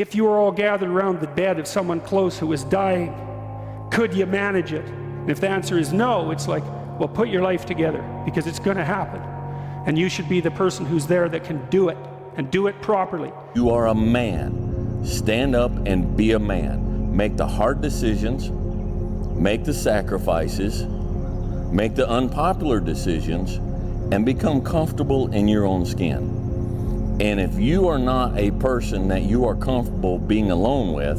If you were all gathered around the bed of someone close who was dying, could you manage it? And if the answer is no, it's like, well, put your life together, because it's going to happen. And you should be the person who's there that can do it, and do it properly. You are a man. Stand up and be a man. Make the hard decisions, make the sacrifices, make the unpopular decisions, and become comfortable in your own skin. And if you are not a person that you are comfortable being alone with,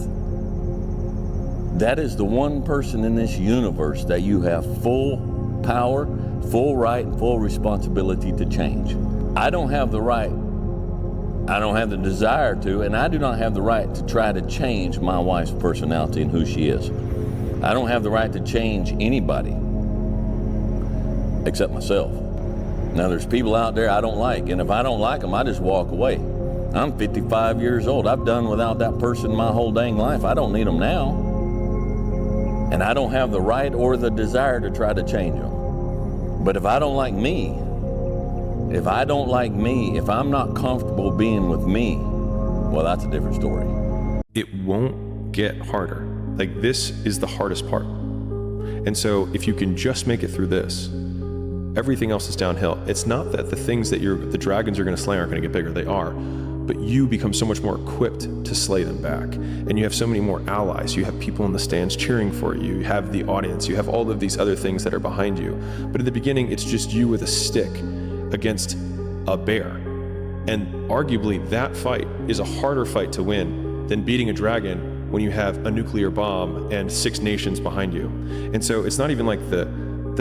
that is the one person in this universe that you have full power, full right, and full responsibility to change. I don't have the right, I don't have the desire to, and I do not have the right to try to change my wife's personality and who she is. I don't have the right to change anybody except myself. Now, there's people out there I don't like, and if I don't like them, I just walk away. I'm 55 years old. I've done without that person my whole dang life. I don't need them now. And I don't have the right or the desire to try to change them. But if I don't like me, if I'm not comfortable being with me, well, that's a different story. It won't get harder. Like, this is the hardest part. And so if you can just make it through this, everything else is downhill. It's not that the things that the dragons you're going to slay aren't going to get bigger. They are. But you become so much more equipped to slay them back. And you have so many more allies. You have people in the stands cheering for you. You have the audience. You have all of these other things that are behind you. But in the beginning, it's just you with a stick against a bear. And arguably, that fight is a harder fight to win than beating a dragon when you have a nuclear bomb and 6 nations behind you. And so it's not even like the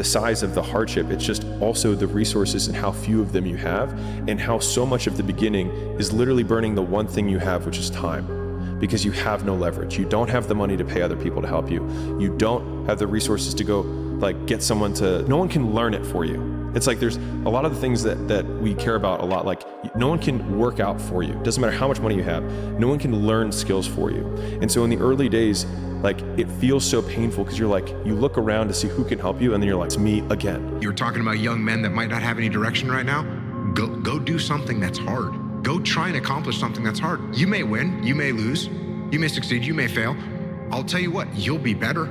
size of the hardship, it's just also the resources and how few of them you have, and how so much of the beginning is literally burning the one thing you have, which is time, because you have no leverage. You don't have the money to pay other people to help you. You don't have the resources to go like get someone to, no one can learn it for you. It's like there's a lot of the things that we care about a lot, like no one can work out for you. It doesn't matter how much money you have, no one can learn skills for you. And so in the early days, like, it feels so painful because you're like, you look around to see who can help you, and then you're like, it's me again. You're talking about young men that might not have any direction right now. Go do something that's hard. Go try and accomplish something that's hard. You may win, you may lose, you may succeed, you may fail. I'll tell you what, you'll be better.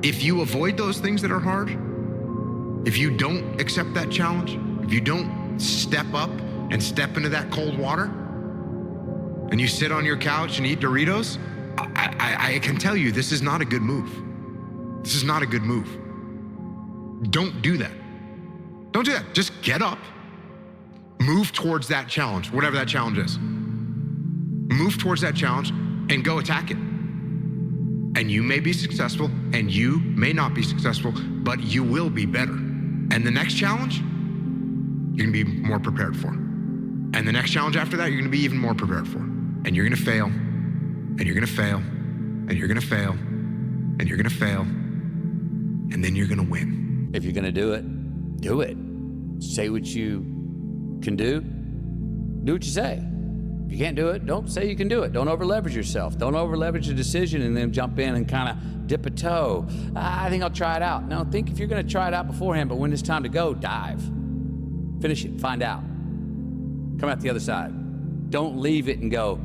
If you avoid those things that are hard, if you don't accept that challenge, if you don't step up and step into that cold water, and you sit on your couch and eat Doritos, I can tell you this is not a good move. This is not a good move. Don't do that. Don't do that. Just get up, move towards that challenge, whatever that challenge is. Move towards that challenge and go attack it. And you may be successful and you may not be successful, but you will be better. And the next challenge, you're gonna be more prepared for. And the next challenge after that, you're gonna be even more prepared for. And you're gonna fail, and you're gonna fail, and you're gonna fail, and you're gonna fail, and then you're gonna win. If you're gonna do it, do it. Say what you can do what you say. If you can't do it, don't say you can do it. Don't over leverage yourself. Don't over leverage a decision and then jump in and kind of dip a toe. I think I'll try it out. No, think if you're gonna try it out beforehand, but when it's time to go, dive. Finish it, find out. Come out the other side. Don't leave it and go,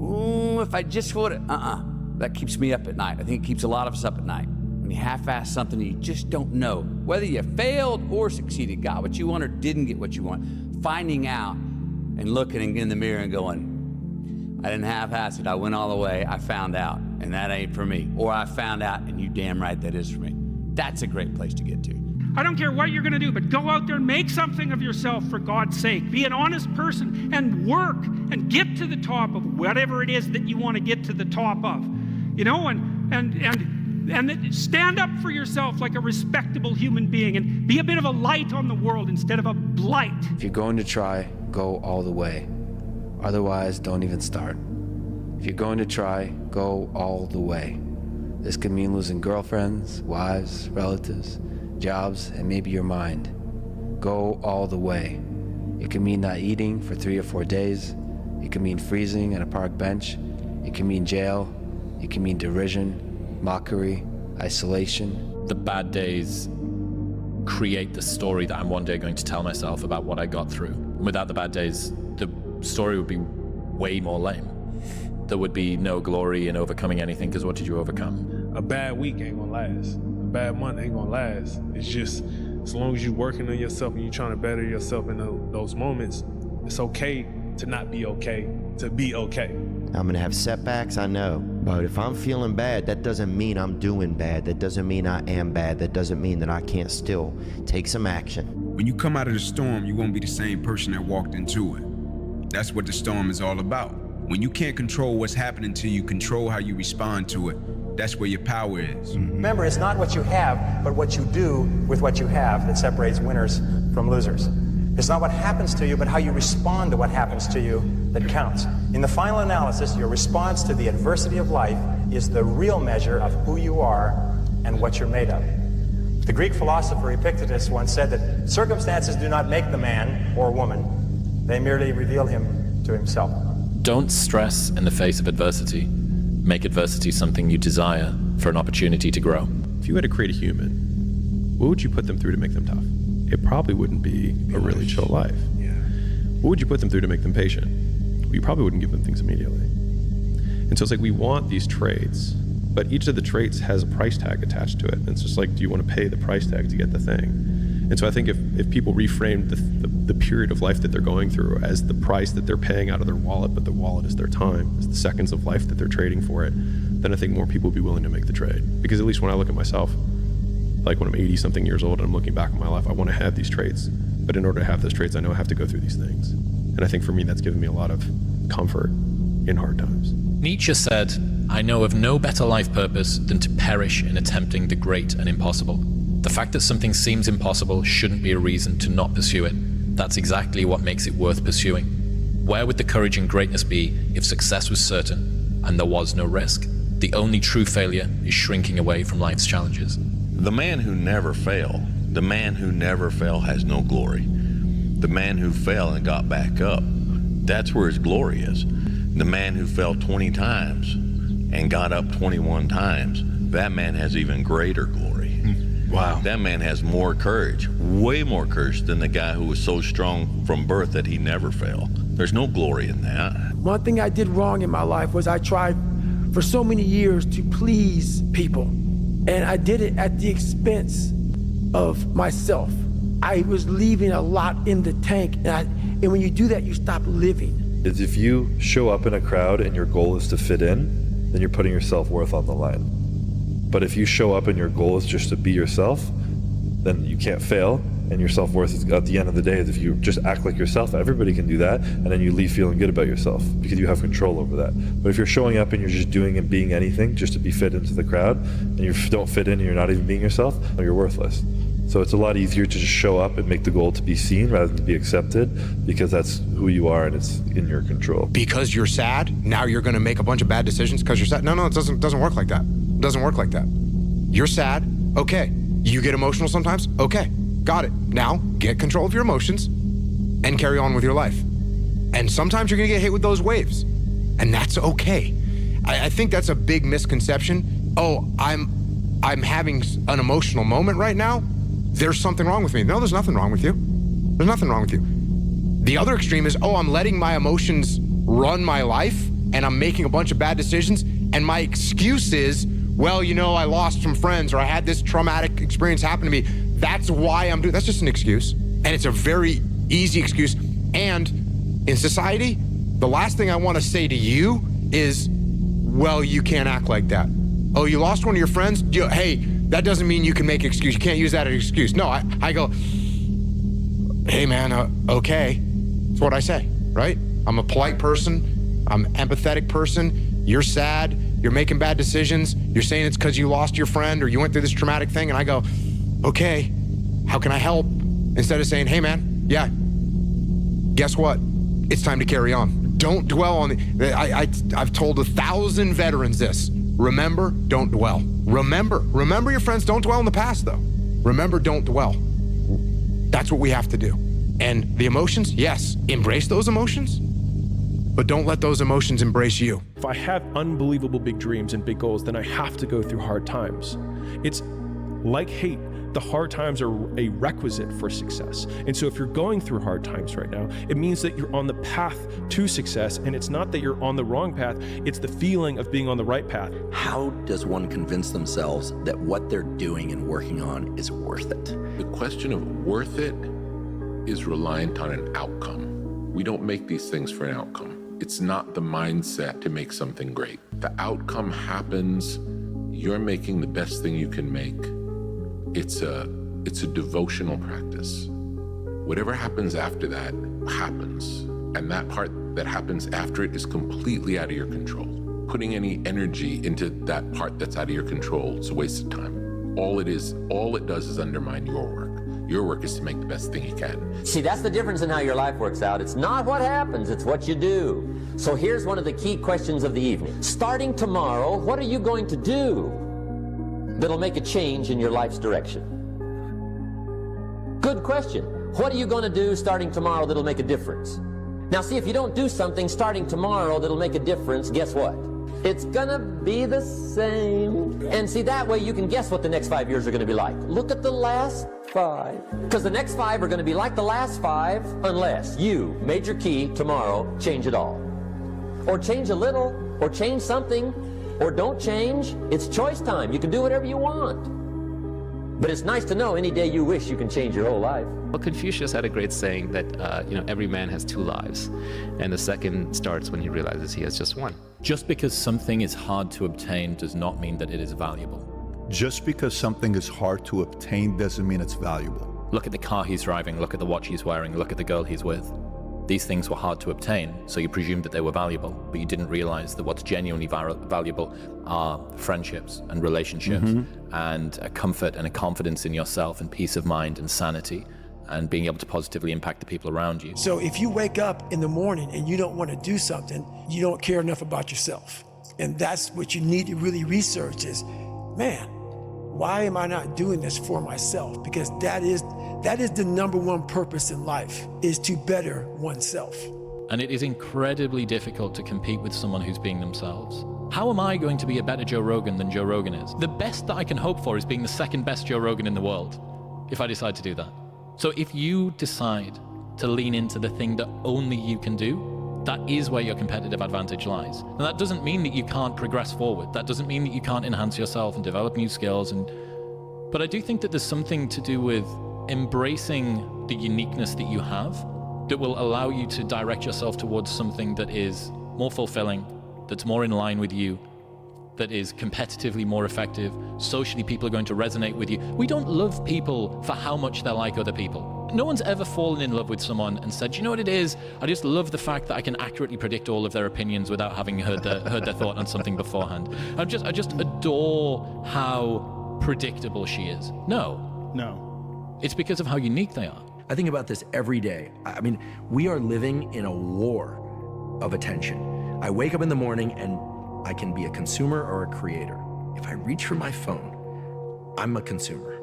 ooh, if I just would, that keeps me up at night. I think it keeps a lot of us up at night. When you half-ass something and you just don't know whether you failed or succeeded, got what you want or didn't get what you want. Finding out and looking in the mirror and going, I didn't half-ass it, I went all the way, I found out, and that ain't for me. Or I found out, and you damn right that is for me. That's a great place to get to. I don't care what you're going to do, but go out there and make something of yourself for God's sake. Be an honest person and work and get to the top of whatever it is that you want to get to the top of. You know, and stand up for yourself like a respectable human being and be a bit of a light on the world instead of a blight. If you're going to try, go all the way. Otherwise, don't even start. If you're going to try, go all the way. This could mean losing girlfriends, wives, relatives, jobs, and maybe your mind. Go all the way. It can mean not eating for 3 or 4 days. It can mean freezing at a park bench. It can mean jail. It can mean derision, mockery, isolation. The bad days create the story that I'm one day going to tell myself about what I got through. Without the bad days, the story would be way more lame. there would be no glory in overcoming anything, because what did you overcome? A bad week ain't gonna last. A bad month ain't gonna last. It's just, as long as you're working on yourself and you're trying to better yourself in those moments, it's okay to not be okay, to be okay. I'm gonna have setbacks, I know. But if I'm feeling bad, that doesn't mean I'm doing bad. That doesn't mean I am bad. That doesn't mean that I can't still take some action. When you come out of the storm, you won't be the same person that walked into it. That's what the storm is all about. When you can't control what's happening to you, control how you respond to it. That's where your power is. Remember, it's not what you have, but what you do with what you have that separates winners from losers. It's not what happens to you, but how you respond to what happens to you that counts. In the final analysis, your response to the adversity of life is the real measure of who you are and what you're made of. The Greek philosopher Epictetus once said that circumstances do not make the man or woman. They merely reveal him to himself. Don't stress in the face of adversity. Make adversity something you desire for an opportunity to grow. If you had to create a human, what would you put them through to make them tough? It probably wouldn't be a really chill life. Yeah. What would you put them through to make them patient? Well, you probably wouldn't give them things immediately. And so it's like, we want these traits, but each of the traits has a price tag attached to it. And it's just like, do you want to pay the price tag to get the thing? And so I think if people reframed the period of life that they're going through as the price that they're paying out of their wallet, but the wallet is their time, is the seconds of life that they're trading for it, then I think more people would be willing to make the trade. Because at least when I look at myself, like when I'm 80 something years old and I'm looking back on my life, I want to have these traits. But in order to have those traits, I know I have to go through these things. And I think for me, that's given me a lot of comfort in hard times. Nietzsche said, "I know of no better life purpose than to perish in attempting the great and impossible." The fact that something seems impossible shouldn't be a reason to not pursue it. That's exactly what makes it worth pursuing. Where would the courage and greatness be if success was certain and there was no risk? The only true failure is shrinking away from life's challenges. The man who never fail has no glory. The man who fell and got back up, that's where his glory is. The man who fell 20 times and got up 21 times, that man has even greater glory. Wow. That man has more courage, way more courage than the guy who was so strong from birth that he never fell. There's no glory in that. One thing I did wrong in my life was I tried for so many years to please people. And I did it at the expense of myself. I was leaving a lot in the tank. And when you do that, you stop living. If you show up in a crowd and your goal is to fit in, then you're putting your self-worth on the line. But if you show up and your goal is just to be yourself, then you can't fail. And your self-worth is, at the end of the day, is if you just act like yourself, everybody can do that. And then you leave feeling good about yourself because you have control over that. But if you're showing up and you're just doing and being anything just to be fit into the crowd, and you don't fit in and you're not even being yourself, you're worthless. So it's a lot easier to just show up and make the goal to be seen rather than to be accepted, because that's who you are and it's in your control. Because you're sad, now you're gonna make a bunch of bad decisions because you're sad. No, it doesn't work like that. It doesn't work like that. You're sad, okay. You get emotional sometimes, okay. Got it. Now, get control of your emotions and carry on with your life. And sometimes you're gonna get hit with those waves, and that's okay. I think that's a big misconception. Oh, I'm having an emotional moment right now. There's something wrong with me. No, there's nothing wrong with you. There's nothing wrong with you. The other extreme is, oh, I'm letting my emotions run my life and I'm making a bunch of bad decisions, and my excuse is, well, you know, I lost some friends or I had this traumatic experience happen to me. That's why I'm doing. That's just an excuse. And it's a very easy excuse. And in society, the last thing I want to say to you is, well, you can't act like that. Oh, you lost one of your friends? Hey, that doesn't mean you can make an excuse. You can't use that as an excuse. No, I go, hey man, okay. That's what I say, right? I'm a polite person. I'm an empathetic person. You're sad. You're making bad decisions. You're saying it's because you lost your friend or you went through this traumatic thing. And I go, okay, how can I help? Instead of saying, hey man, yeah, guess what? It's time to carry on. Don't dwell on I've told 1,000 veterans this. Remember, don't dwell. Remember your friends. Don't dwell in the past though. Remember, don't dwell. That's what we have to do. And the emotions, yes, embrace those emotions, but don't let those emotions embrace you. If I have unbelievable big dreams and big goals, then I have to go through hard times. It's like hate. The hard times are a requisite for success. And so if you're going through hard times right now, it means that you're on the path to success, and it's not that you're on the wrong path, it's the feeling of being on the right path. How does one convince themselves that what they're doing and working on is worth it? The question of worth it is reliant on an outcome. We don't make these things for an outcome. It's not the mindset to make something great. The outcome happens. You're making the best thing you can make. It's a devotional practice. Whatever happens after that happens. And that part that happens after it is completely out of your control. Putting any energy into that part that's out of your control is a waste of time. All it does is undermine your work. Your work is to make the best thing you can. See, that's the difference in how your life works out. It's not what happens, it's what you do. So here's one of the key questions of the evening. Starting tomorrow, what are you going to do that'll make a change in your life's direction? Good question. What are you going to do starting tomorrow that'll make a difference? Now see, if you don't do something starting tomorrow that'll make a difference, guess what? It's gonna be the same. And see, that way you can guess what the next 5 years are gonna be like. Look at the last 5. Because the next 5 are gonna be like the last 5 unless you, major key, tomorrow, change it all. Or change a little, or change something, or don't change. It's choice time. You can do whatever you want. But it's nice to know any day you wish you can change your whole life. Well, Confucius had a great saying that, every man has 2 lives. And the second starts when he realizes he has just one. Just because something is hard to obtain does not mean that it is valuable. Just because something is hard to obtain doesn't mean it's valuable. Look at the car he's driving, look at the watch he's wearing, look at the girl he's with. These things were hard to obtain, so you presumed that they were valuable, but you didn't realize that what's genuinely valuable are friendships and relationships and a comfort and a confidence in yourself and peace of mind and sanity and being able to positively impact the people around you. So if you wake up in the morning and you don't want to do something, you don't care enough about yourself. And that's what you need to really research is, man, why am I not doing this for myself? Because that is the number one purpose in life, is to better oneself. And it is incredibly difficult to compete with someone who's being themselves. How am I going to be a better Joe Rogan than Joe Rogan is? The best that I can hope for is being the second best Joe Rogan in the world, if I decide to do that. So if you decide to lean into the thing that only you can do, that is where your competitive advantage lies. And that doesn't mean that you can't progress forward. That doesn't mean that you can't enhance yourself and develop new skills. But I do think that there's something to do with embracing the uniqueness that you have that will allow you to direct yourself towards something that is more fulfilling, that's more in line with you, that is competitively more effective. Socially, people are going to resonate with you. We don't love people for how much they're like other people. No one's ever fallen in love with someone and said, you know what it is? I just love the fact that I can accurately predict all of their opinions without having heard their thought on something beforehand. I just adore how predictable she is. No. It's because of how unique they are. I think about this every day. I mean, we are living in a war of attention. I wake up in the morning and I can be a consumer or a creator. If I reach for my phone, I'm a consumer.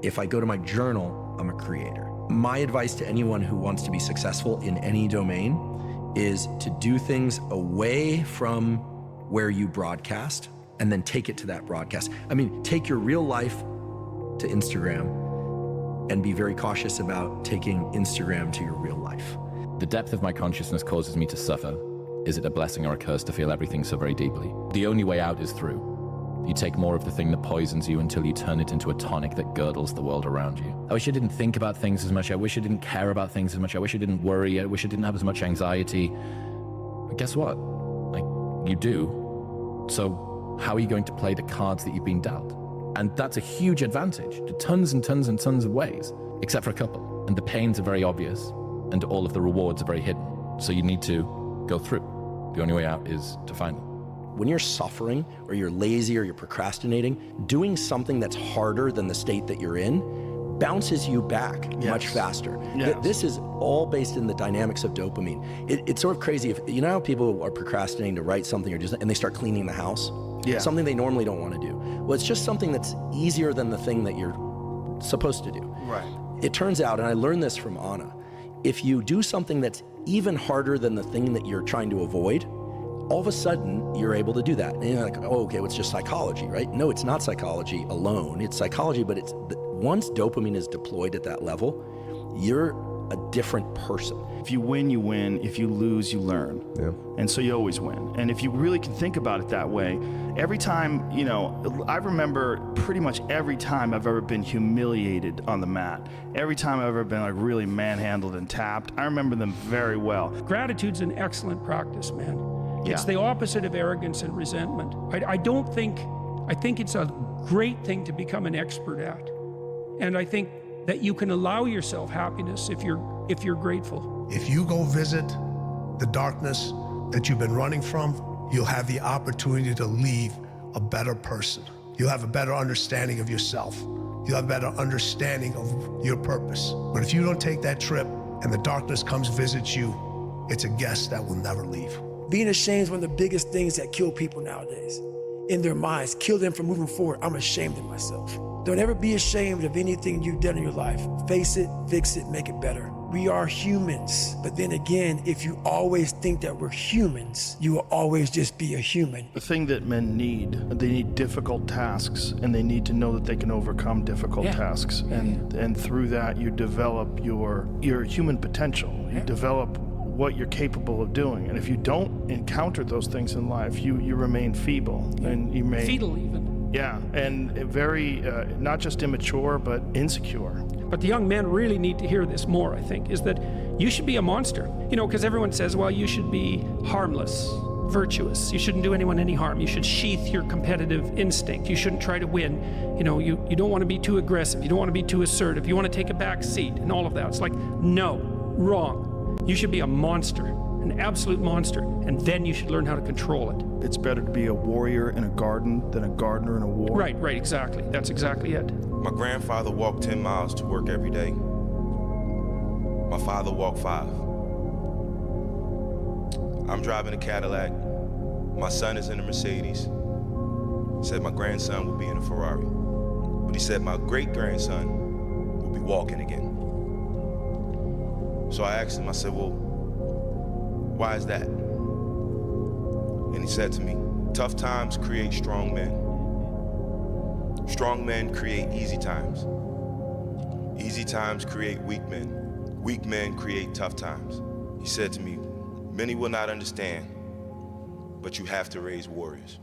If I go to my journal, I'm a creator. My advice to anyone who wants to be successful in any domain is to do things away from where you broadcast and then take it to that broadcast. I mean, take your real life to Instagram and be very cautious about taking Instagram to your real life. The depth of my consciousness causes me to suffer. Is it a blessing or a curse to feel everything so very deeply? The only way out is through. You take more of the thing that poisons you until you turn it into a tonic that girdles the world around you. I wish I didn't think about things as much. I wish I didn't care about things as much. I wish I didn't worry. I wish I didn't have as much anxiety. But guess what? You do. So how are you going to play the cards that you've been dealt? And that's a huge advantage to tons and tons and tons of ways, except for a couple. And the pains are very obvious, and all of the rewards are very hidden. So you need to go through. The only way out is to find them. When you're suffering or you're lazy or you're procrastinating, doing something that's harder than the state that you're in bounces you back much faster. This is all based in the dynamics of dopamine. It's sort of crazy. If you know how people are procrastinating to write something or do something, and they start cleaning the house? Something they normally don't want to do. Well, it's just something that's easier than the thing that you're supposed to do. Right. It turns out, and I learned this from Anna, if you do something that's even harder than the thing that you're trying to avoid, all of a sudden you're able to do that. And you're like, oh, okay, well, it's just psychology, right? No, it's not psychology alone. It's psychology, but it's Once dopamine is deployed at that level, you're a different person. If you win, you win. If you lose, you learn. Yeah. And so you always win. And if you really can think about it that way, every time, you know, I remember pretty much every time I've ever been humiliated on the mat, every time I've ever been like really manhandled and tapped, I remember them very well. Gratitude's an excellent practice, man. It's the opposite of arrogance and resentment. I think it's a great thing to become an expert at. And I think that you can allow yourself happiness if you're grateful. If you go visit the darkness that you've been running from, you'll have the opportunity to leave a better person. You'll have a better understanding of yourself. You'll have a better understanding of your purpose. But if you don't take that trip and the darkness comes visit you, it's a guest that will never leave. Being ashamed is one of the biggest things that kill people nowadays. In their minds, kill them from moving forward. I'm ashamed of myself. Don't ever be ashamed of anything you've done in your life. Face it, fix it, make it better. We are humans. But then again, if you always think that we're humans, you will always just be a human. The thing that men need, they need difficult tasks, and they need to know that they can overcome difficult tasks. And through that, you develop your human potential. You develop what you're capable of doing. And if you don't encounter those things in life, you remain feeble. And you may... Fetal even. Yeah, and very, not just immature, but insecure. But the young men really need to hear this more, I think, is that you should be a monster. You know, because everyone says, well, you should be harmless, virtuous. You shouldn't do anyone any harm. You should sheath your competitive instinct. You shouldn't try to win. You know, you don't want to be too aggressive. You don't want to be too assertive. You want to take a back seat and all of that. It's like, no, wrong. You should be a monster, an absolute monster, and then you should learn how to control it. It's better to be a warrior in a garden than a gardener in a war. Right, exactly. That's exactly it. My grandfather walked 10 miles to work every day. My father walked 5. I'm driving a Cadillac. My son is in a Mercedes. He said my grandson will be in a Ferrari. But he said my great-grandson will be walking again. So I asked him, I said, well, why is that? And he said to me, tough times create strong men. Strong men create easy times. Easy times create weak men. Weak men create tough times. He said to me, many will not understand, but you have to raise warriors.